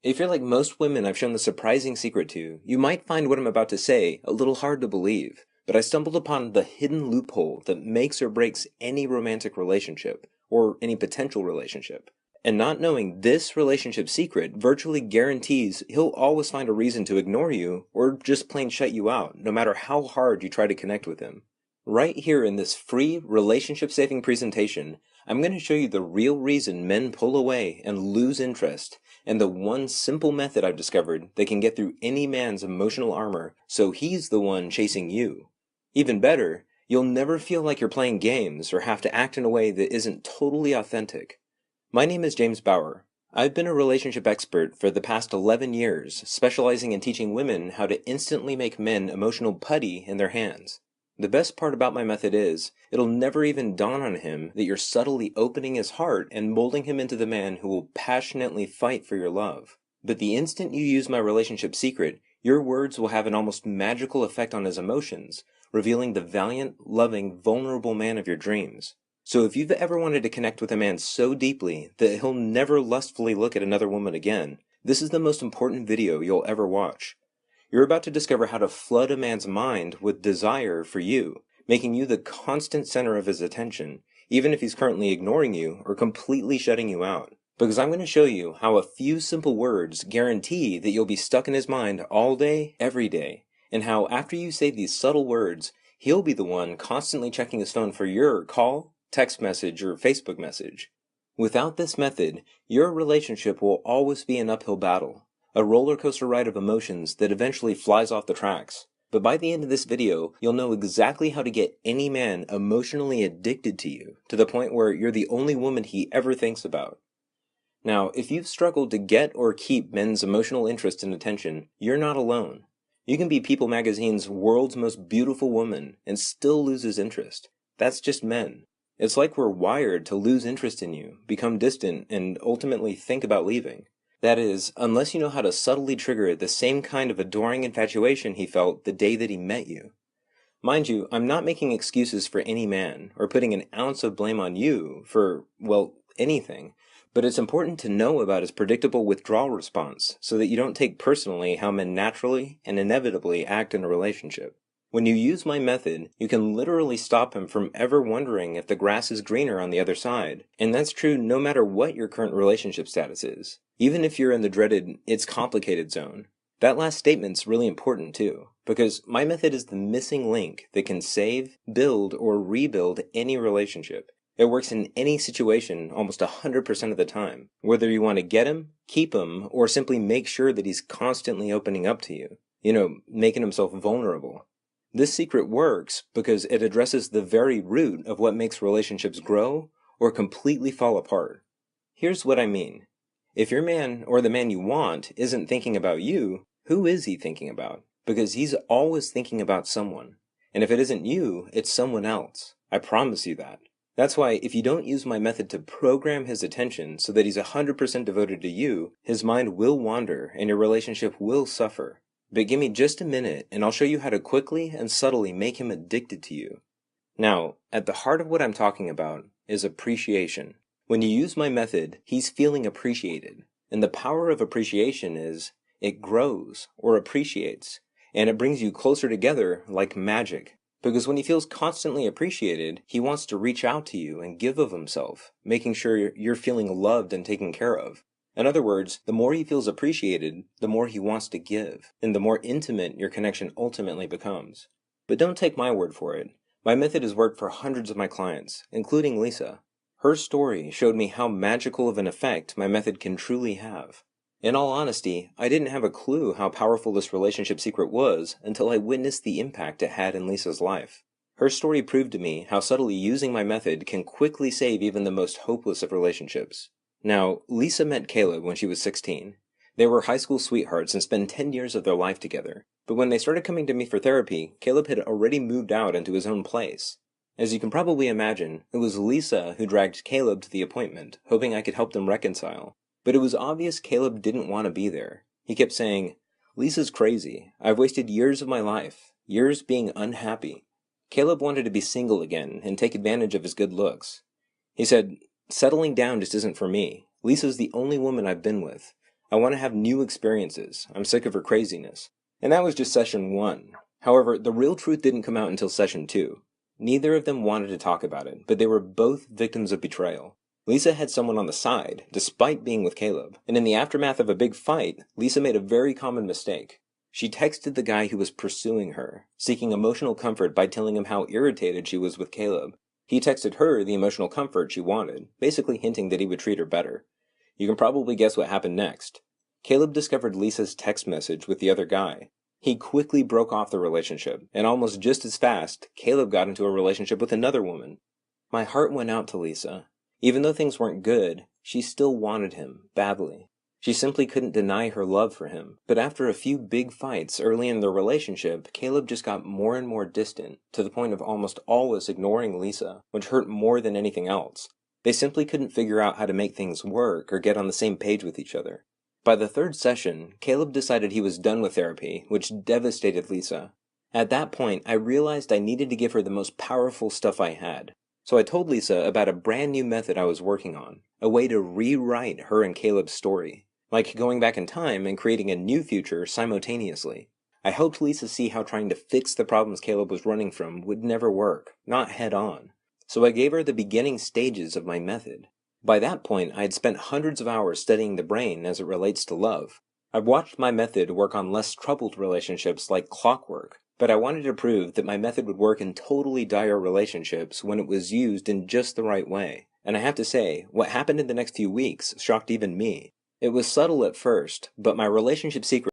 If you're like most women I've shown the surprising secret to, you might find what I'm about to say a little hard to believe, but I stumbled upon the hidden loophole that makes or breaks any romantic relationship, or any potential relationship. And not knowing this relationship secret virtually guarantees he'll always find a reason to ignore you, or just plain shut you out, no matter how hard you try to connect with him. Right here in this free relationship-saving presentation, I'm going to show you the real reason men pull away and lose interest, and the one simple method I've discovered that can get through any man's emotional armor so he's the one chasing you. Even better, you'll never feel like you're playing games or have to act in a way that isn't totally authentic. My name is James Bauer. I've been a relationship expert for the past 11 years, specializing in teaching women how to instantly make men emotional putty in their hands. The best part about my method is, it'll never even dawn on him that you're subtly opening his heart and molding him into the man who will passionately fight for your love. But the instant you use my relationship secret, your words will have an almost magical effect on his emotions, revealing the valiant, loving, vulnerable man of your dreams. So if you've ever wanted to connect with a man so deeply that he'll never lustfully look at another woman again, this is the most important video you'll ever watch. You're about to discover how to flood a man's mind with desire for you, making you the constant center of his attention, even if he's currently ignoring you or completely shutting you out. Because I'm going to show you how a few simple words guarantee that you'll be stuck in his mind all day, every day, and how after you say these subtle words, he'll be the one constantly checking his phone for your call, text message, or Facebook message. Without this method, your relationship will always be an uphill battle. A roller coaster ride of emotions that eventually flies off the tracks. But by the end of this video, you'll know exactly how to get any man emotionally addicted to you, to the point where you're the only woman he ever thinks about. Now, if you've struggled to get or keep men's emotional interest and attention, you're not alone. You can be People magazine's world's most beautiful woman and still lose his interest. That's just men. It's like we're wired to lose interest in you, become distant, and ultimately think about leaving. That is, unless you know how to subtly trigger the same kind of adoring infatuation he felt the day that he met you. Mind you, I'm not making excuses for any man, or putting an ounce of blame on you for, well, anything, but it's important to know about his predictable withdrawal response so that you don't take personally how men naturally and inevitably act in a relationship. When you use my method, you can literally stop him from ever wondering if the grass is greener on the other side, and that's true no matter what your current relationship status is. Even if you're in the dreaded, it's complicated zone. That last statement's really important too, because my method is the missing link that can save, build, or rebuild any relationship. It works in any situation almost 100% of the time, whether you want to get him, keep him, or simply make sure that he's constantly opening up to you. Making himself vulnerable. This secret works because it addresses the very root of what makes relationships grow or completely fall apart. Here's what I mean. If your man, or the man you want, isn't thinking about you, who is he thinking about? Because he's always thinking about someone. And if it isn't you, it's someone else. I promise you that. That's why if you don't use my method to program his attention so that he's 100% devoted to you, his mind will wander and your relationship will suffer. But give me just a minute and I'll show you how to quickly and subtly make him addicted to you. Now, at the heart of what I'm talking about is appreciation. When you use my method, he's feeling appreciated. And the power of appreciation is, it grows or appreciates, and it brings you closer together like magic. Because when he feels constantly appreciated, he wants to reach out to you and give of himself, making sure you're feeling loved and taken care of. In other words, the more he feels appreciated, the more he wants to give, and the more intimate your connection ultimately becomes. But don't take my word for it. My method has worked for hundreds of my clients, including Lisa. Her story showed me how magical of an effect my method can truly have. In all honesty, I didn't have a clue how powerful this relationship secret was until I witnessed the impact it had in Lisa's life. Her story proved to me how subtly using my method can quickly save even the most hopeless of relationships. Now, Lisa met Caleb when she was 16. They were high school sweethearts and spent 10 years of their life together. But when they started coming to me for therapy, Caleb had already moved out into his own place. As you can probably imagine, it was Lisa who dragged Caleb to the appointment, hoping I could help them reconcile. But it was obvious Caleb didn't want to be there. He kept saying, "Lisa's crazy. I've wasted years of my life, years being unhappy." Caleb wanted to be single again and take advantage of his good looks. He said, "Settling down just isn't for me. Lisa's the only woman I've been with. I want to have new experiences. I'm sick of her craziness. And that was just session 1. However, the real truth didn't come out until session 2. Neither of them wanted to talk about it, but they were both victims of betrayal. Lisa had someone on the side, despite being with Caleb, and in the aftermath of a big fight, Lisa made a very common mistake. She texted the guy who was pursuing her, seeking emotional comfort by telling him how irritated she was with Caleb. He texted her the emotional comfort she wanted, basically hinting that he would treat her better. You can probably guess what happened next. Caleb discovered Lisa's text message with the other guy. He quickly broke off the relationship, and almost just as fast, Caleb got into a relationship with another woman. My heart went out to Lisa. Even though things weren't good, she still wanted him, badly. She simply couldn't deny her love for him. But after a few big fights early in their relationship, Caleb just got more and more distant, to the point of almost always ignoring Lisa, which hurt more than anything else. They simply couldn't figure out how to make things work or get on the same page with each other. By the 3rd session, Caleb decided he was done with therapy, which devastated Lisa. At that point, I realized I needed to give her the most powerful stuff I had. So I told Lisa about a brand new method I was working on, a way to rewrite her and Caleb's story, like going back in time and creating a new future simultaneously. I helped Lisa see how trying to fix the problems Caleb was running from would never work, not head on. So I gave her the beginning stages of my method. By that point, I had spent hundreds of hours studying the brain as it relates to love. I've watched my method work on less troubled relationships like clockwork, but I wanted to prove that my method would work in totally dire relationships when it was used in just the right way. And I have to say, what happened in the next few weeks shocked even me. It was subtle at first, but my relationship secret